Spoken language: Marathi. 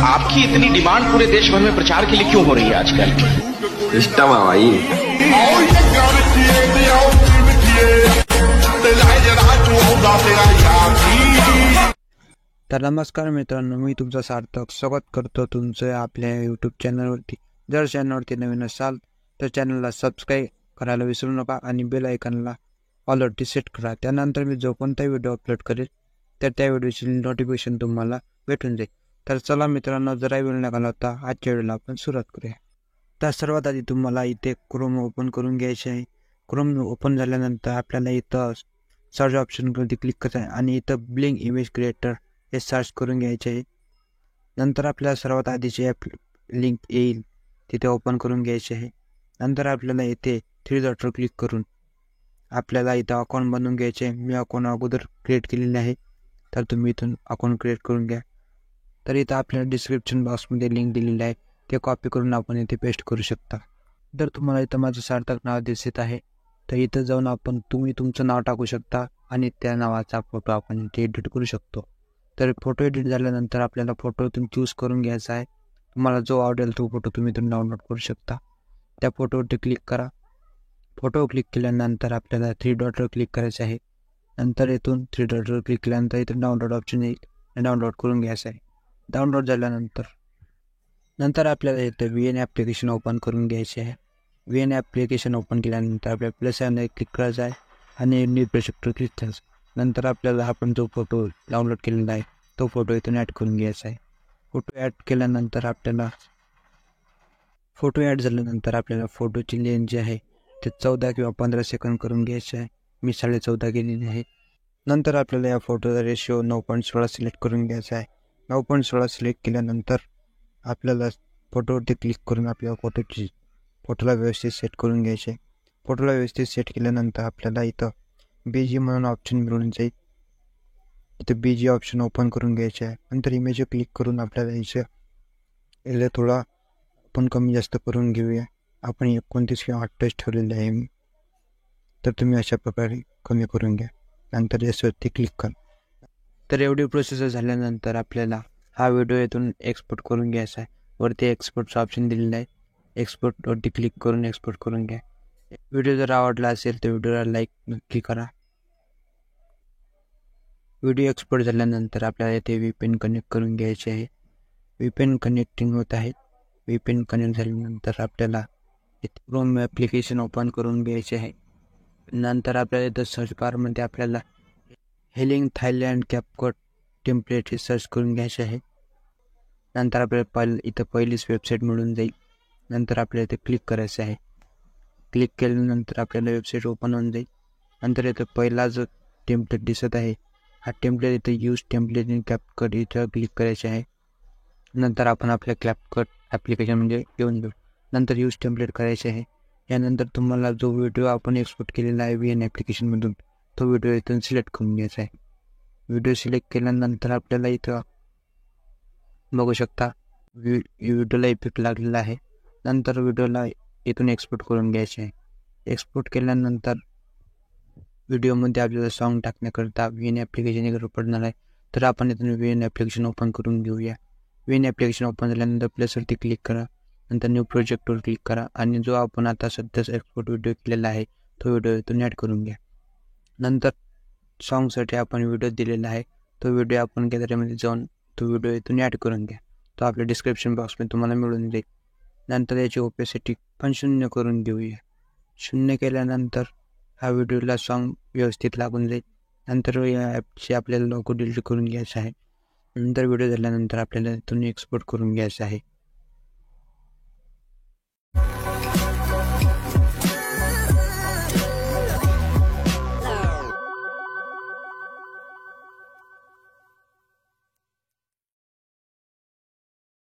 आपकी इतनी डिमांड पूरे देश भर में प्रचार के लिए क्यों हो रही है आजकल? इष्टमा भाई। तर नमस्कार मित्रांनो, मी तुमचं सार्थक स्वागत करतो तुमचं आपल्या यूट्यूब चॅनलवरती। जर चॅनलवरती नवीन असाल तर चॅनलला सबस्क्राईब करायला विसरू नका आणि बेल आयकॉनला ऑलवरती सेट करा। त्यानंतर मी जो कोणताही व्हिडिओ अपलोड करेल तर त्या व्हिडिओची नोटिफिकेशन तुम्हाला भेटून जाईल। तर चला मित्रांनो, जरा वेळ न घालवता आजच्या व्हिडिओला आपण सुरुवात करूया। तर सर्वात आधी तुम्हाला इथे क्रोम ओपन करून घ्यायचे आहे। क्रोम ओपन झाल्यानंतर आपल्याला इथं सर्च ऑप्शनवरती क्लिक करायचं आहे आणि इथं ब्लिंक इमेज क्रिएटर हे सर्च करून घ्यायचे आहे। नंतर आपल्याला सर्वात आधीची ॲप लिंक येईल तिथे ओपन करून घ्यायचे आहे। नंतर आपल्याला इथे 3 डॉटवर क्लिक करून आपल्याला इथं अकाउंट बनवून घ्यायचे आहे। मी अकाउंट अगोदर क्रिएट केलेले आहे, तर तुम्ही इथून अकाउंट क्रिएट करून घ्या। तर इथं आपल्याला डिस्क्रिप्शन बॉक्समध्ये लिंक दिलेली आहे, ते कॉपी करून आपण इथे पेस्ट करू शकता। जर तुम्हाला इथं माझं सार्थक नाव दिसत आहे तर इथं जाऊन तुम्ही तुमचं नाव टाकू शकता आणि त्या नावाचा फोटो आपण इथे एडिट करू शकतो। तर फोटो एडिट झाल्यानंतर आपल्याला फोटो इथून चूज करून घ्यायचा आहे। तुम्हाला जो आवडेल तो फोटो तुम्ही इथून डाउनलोड करू शकता। त्या फोटोवरती क्लिक करा। फोटो क्लिक केल्यानंतर आपल्याला 3 डॉटवर क्लिक करायचं आहे। नंतर इथून 3 डॉटवर क्लिक केल्यानंतर इथून डाउनलोड ऑप्शन येईल, डाउनलोड करून घ्यायचं आहे। डाउनलोड झाल्यानंतर आपल्याला इथे VN ॲप्लिकेशन ओपन करून घ्यायचे आहे। VN ॲप्लिकेशन ओपन केल्यानंतर आपल्याला प्लस आयकॉनवर क्लिक करायचं आहे आणि न्यू प्रोजेक्टवर क्लिक करायचं। नंतर आपल्याला आपण जो फोटो डाउनलोड केलेला आहे तो फोटो इथून ॲड करून घ्यायचा आहे। फोटो ॲड झाल्यानंतर फोटोची लेंथ जी आहे ते 14 किंवा 15 सेकंद करून घ्यायचे आहे। मी 14.5 केलेली आहे। नंतर आपल्याला या फोटोचा रेशो 9.16 सिलेक्ट करून घ्यायचा आहे। 9.16 सिलेक्ट केल्यानंतर आपल्याला फोटोवरती क्लिक करून आपल्या फोटोला व्यवस्थित सेट करून घ्यायचे। फोटोला व्यवस्थित सेट केल्यानंतर आपल्याला इथं BG म्हणून ऑप्शन मिळून जाईल। इथं BG ऑप्शन ओपन करून घ्यायचे आहे। नंतर इमेज क्लिक करून आपल्याला इथे थोडा आपण कमी जास्त करून घेऊया। आपण 29 किंवा 28 ठेवलेले आहे मी, तर तुम्ही अशा प्रकारे कमी करून घ्या। नंतर यावरती क्लिक करा। तर एवढी प्रोसेस झाल्यानंतर आपल्याला हा व्हिडिओ इथून एक्सपोर्ट करून घ्यायचा आहे। वरती एक्सपोर्टचं ऑप्शन दिलेलं आहे, एक्सपोर्टवरती क्लिक करून एक्सपोर्ट करून घ्या। व्हिडिओ जर आवडला असेल तर व्हिडिओला लाईक नक्की करा। व्हिडिओ एक्सपोर्ट झाल्यानंतर आपल्याला इथे VPN कनेक्ट करून घ्यायचे आहे। VPN कनेक्टिंग होत आहे। VPN कनेक्ट झाल्यानंतर आपल्याला इथे क्रोम ॲप्लिकेशन ओपन करून घ्यायचे आहे। नंतर आपल्याला इथं सर्च बारमध्ये आपल्याला हेलिंग थायलंड कॅपकट टेम्पलेट हे सर्च करून घ्यायचे आहे। नंतर आपल्याला इथं पहिलीच वेबसाईट मिळून जाईल। नंतर आपल्याला इथे क्लिक करायचं आहे। क्लिक केल्यानंतर आपल्याला वेबसाईट ओपन होऊन जाईल। नंतर इथं पहिला जो टेम्पलेट दिसत आहे हा टेम्पलेट इथं यूज टेम्पलेट इन कॅपकट इथं क्लिक करायचे आहे। नंतर आपण आपल्या कॅपकट ॲप्लिकेशन म्हणजे घेऊन घेऊ। नंतर यूज टेम्पलेट करायचे आहे। यानंतर तुम्हाला जो व्हिडिओ आपण एक्सपोर्ट केलेला आहे VN ॲप्लिकेशनमधून तो व्हिडिओ इथून सिलेक्ट करून घ्यायचा आहे। व्हिडिओ सिलेक्ट केल्यानंतर आपल्याला इथं बघू शकता व्हिडिओला इफेक्ट लागलेला आहे। नंतर व्हिडिओला इथून एक्सपोर्ट करून घ्यायचे आहे। एक्सपोर्ट केल्यानंतर व्हिडिओमध्ये आपल्याला सॉन्ग टाकण्याकरिता VN ॲप्लिकेशन गरज पडणार आहे, तर आपण इथून VN ॲप्लिकेशन ओपन करून घेऊया। VN ॲप्लिकेशन ओपन झाल्यानंतर प्लसवरती क्लिक करा। नंतर न्यू प्रोजेक्टवर क्लिक करा आणि जो आपण आता सध्याच एक्सपोर्ट व्हिडिओ केलेला आहे तो व्हिडिओ इथून ॲड करून घ्या। नंतर सॉन्गसाठी आपण व्हिडिओ दिलेला आहे, तो व्हिडिओ आपण गॅलरीमध्ये जाऊन तो व्हिडिओ इथून ॲड करून घ्या। तो आपल्या डिस्क्रिप्शन बॉक्समध्ये तुम्हाला मिळून जाईल। नंतर याची ओपेसिटी पण 0 करून घेऊया। 0 केल्यानंतर हा व्हिडिओला सॉन्ग व्यवस्थित लागून जाईल। नंतर या ॲपची आपल्याला लोगो डिलीट करून घ्यायचा आहे। नंतर व्हिडिओ झाल्यानंतर आपल्याला इथून एक्सपोर्ट करून घ्यायचा आहे।